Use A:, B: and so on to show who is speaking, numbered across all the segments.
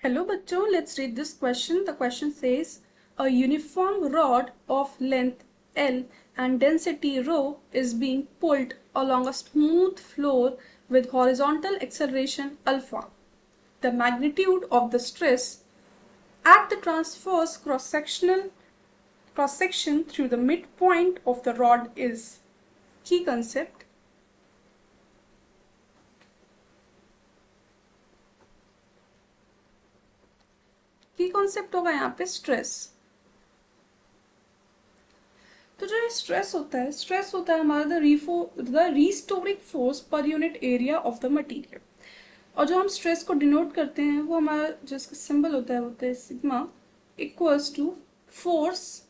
A: Hello bachcho, let's read this question. The question says a uniform rod of length L and density rho is being pulled along a smooth floor with horizontal acceleration alpha. The magnitude of the stress at the transverse cross-section through the midpoint of the rod is. Key concept. की concept होगा यहाँ पे stress. तो जो stress होता है हमारा the restoring force per unit area of the material. और जो हम स्ट्रेस को डिनोट करते हैं वो हमारा जिसका सिंबल होता है सिग्मा इक्वल्स टू फोर्स।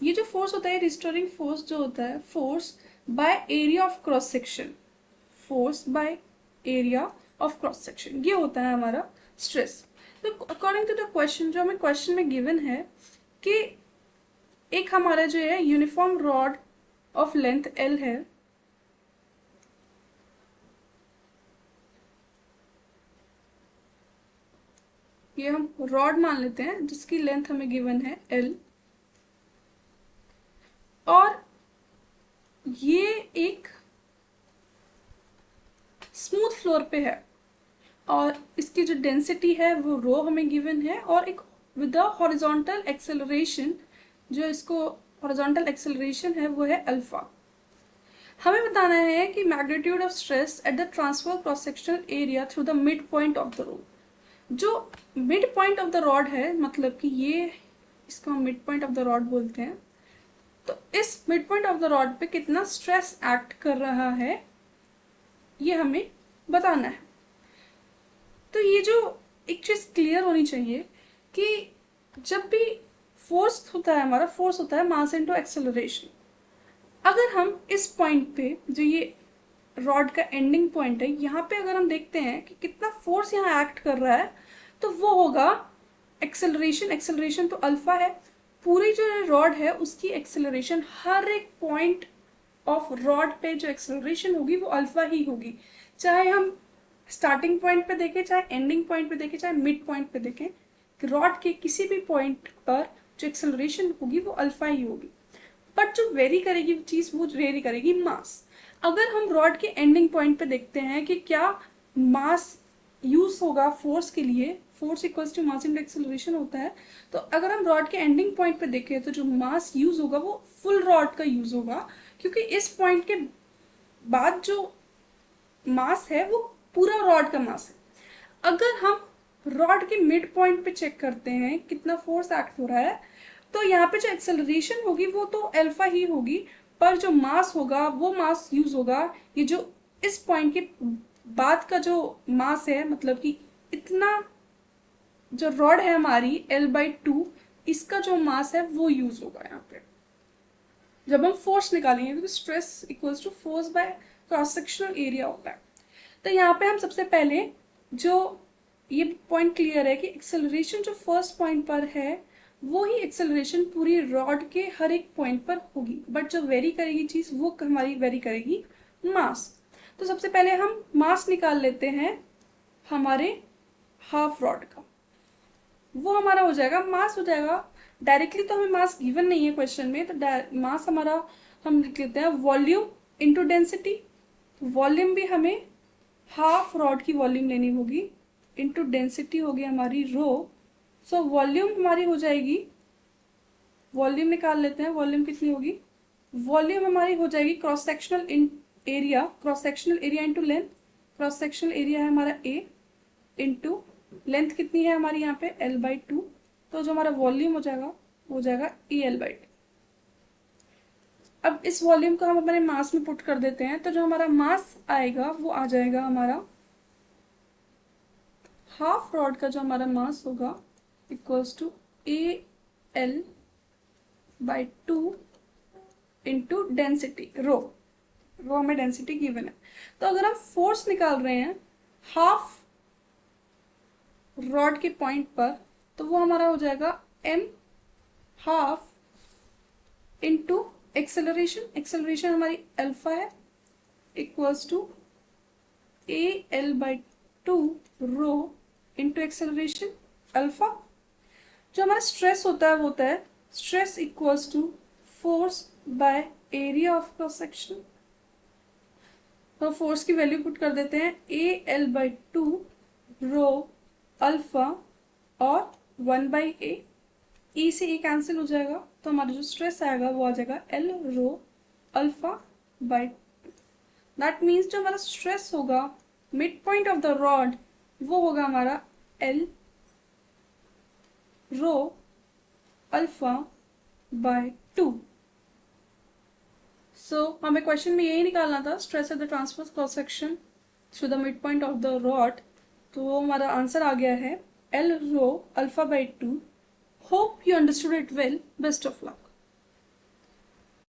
A: ये जो फोर्स होता है रिस्टोरिंग फोर्स जो होता है force by area of cross section, force by area of cross section, ये होता है हमारा स्ट्रेस। तो अकॉर्डिंग टू द क्वेश्चन जो हमें क्वेश्चन में गिवन है कि एक हमारा जो है uniform rod of length L है, ये हम रॉड मान लेते हैं जिसकी लेंथ हमें गिवन है एल, और ये एक स्मूथ फ्लोर पे है और इसकी जो डेंसिटी है वो रो हमें गिवन है और एक विद हॉरिजॉन्टल एक्सेलरेशन, जो इसको हॉरिजॉन्टल एक्सेलरेशन है वो है अल्फा। हमें बताना है कि magnitude of stress at the transfer cross sectional area through the mid point of the rod. जो mid point of the rod है, मतलब कि ये इसको हम mid point of the rod बोलते हैं, तो इस mid point of the rod पे कितना स्ट्रेस एक्ट कर रहा है ये हमें बताना है। तो ये जो एक चीज क्लियर होनी चाहिए कि जब भी फोर्स होता है हमारा, फोर्स होता है मास इनटू एक्सेलरेशन। अगर हम इस पॉइंट पे जो ये रॉड का एंडिंग पॉइंट है यहाँ पे अगर हम देखते हैं कि कितना फोर्स यहाँ एक्ट कर रहा है तो वो होगा एक्सेलरेशन। एक्सेलरेशन तो अल्फा है, पूरी जो रॉड है उसकी एक्सेलरेशन हर एक पॉइंट ऑफ रॉड पे जो एक्सेलरेशन होगी वो अल्फा ही होगी, चाहे हम स्टार्टिंग पॉइंट पे देखें, चाहे एंडिंग पॉइंट पे देखें, चाहे मिड पॉइंट पे देखें, रॉड के किसी भी पॉइंट पर जो एक्सेलरेशन होगी वो अल्फा ही होगी। बट जो वेरी करेगी चीज वो वेरी करेगी मास। अगर हम रॉड के एंडिंग पॉइंट पे देखते हैं कि क्या मास यूज होगा फोर्स के लिए, force equals to mass into acceleration होता है, तो अगर हम रॉड के एंडिंग पॉइंट पे देखें तो जो मास यूज होगा वो फुल रॉड का यूज होगा, क्योंकि इस पॉइंट के बाद जो मास है वो पूरा रॉड का मास है। अगर हम रॉड के मिड पॉइंट पे चेक करते हैं कितना फोर्स एक्ट हो रहा है, तो यहाँ पे जो एक्सेलरेशन होगी वो तो अल्फा ही होगी, पर जो मास होगा वो मास यूज होगा ये जो इस पॉइंट के बाद का जो मास है, मतलब कि इतना जो रॉड है हमारी L/2, इसका जो मास है वो यूज होगा यहाँ पे जब हम फोर्स निकालेंगे, क्योंकि stress equals to force by cross sectional area होता है। तो यहाँ पे हम सबसे पहले जो ये पॉइंट क्लियर है कि एक्सेलरेशन जो फर्स्ट पॉइंट पर है वो ही एक्सेलरेशन पूरी रॉड के हर एक पॉइंट पर होगी, बट जो वेरी करेगी चीज वो हमारी वेरी करेगी मास। तो सबसे पहले हम मास निकाल लेते हैं हमारे हाफ रॉड का, वो हमारा हो जाएगा मास हो जाएगा। डायरेक्टली तो हमें मास गिवन नहीं है क्वेश्चन में, तो मास हमारा हम लिख लेते हैं वॉल्यूम इंटू डेंसिटी। वॉल्यूम भी हमें हाफ रॉड की वॉल्यूम लेनी होगी इंटू डेंसिटी होगी हमारी रो। सो वॉल्यूम हमारी हो जाएगी, वॉल्यूम निकाल लेते हैं, वॉल्यूम कितनी होगी, वॉल्यूम हमारी हो जाएगी cross sectional area, cross sectional area into length. Cross sectional area है हमारा ए इंटू लेंथ कितनी है हमारी यहाँ पे L/2, तो जो हमारा वॉल्यूम हो जाएगा EL/2। अब इस वॉल्यूम को हम अपने मास में पुट कर देते हैं, तो जो हमारा मास आएगा वो आ जाएगा हमारा हाफ रॉड का जो हमारा मास होगा equals to AL/2 into density rho. Rho हमें डेंसिटी गिवन है। तो अगर हम फोर्स निकाल रहे हैं हाफ रॉड के पॉइंट पर, तो वो हमारा हो जाएगा m half into acceleration, acceleration हमारी अल्फा है equals to AL/2 rho into acceleration alpha. जो हमारा स्ट्रेस होता है वो होता है stress equals to force by area of cross section. तो फोर्स की वैल्यू पुट कर देते हैं AL/2 रो अल्फा और 1/A। ई से ए कैंसिल हो जाएगा तो हमारा जो स्ट्रेस आएगा वो आ जाएगा L रो अल्फा/2। दैट मीन्स जो हमारा स्ट्रेस होगा mid point of the rod वो होगा हमारा L रो अल्फा/2। सो हमें क्वेश्चन में यही निकालना था, stress at the transverse cross section to the mid point of the rod. तो वो हमारा आंसर आ गया है L रो अल्फा/2। Hope you understood it well. Best of luck.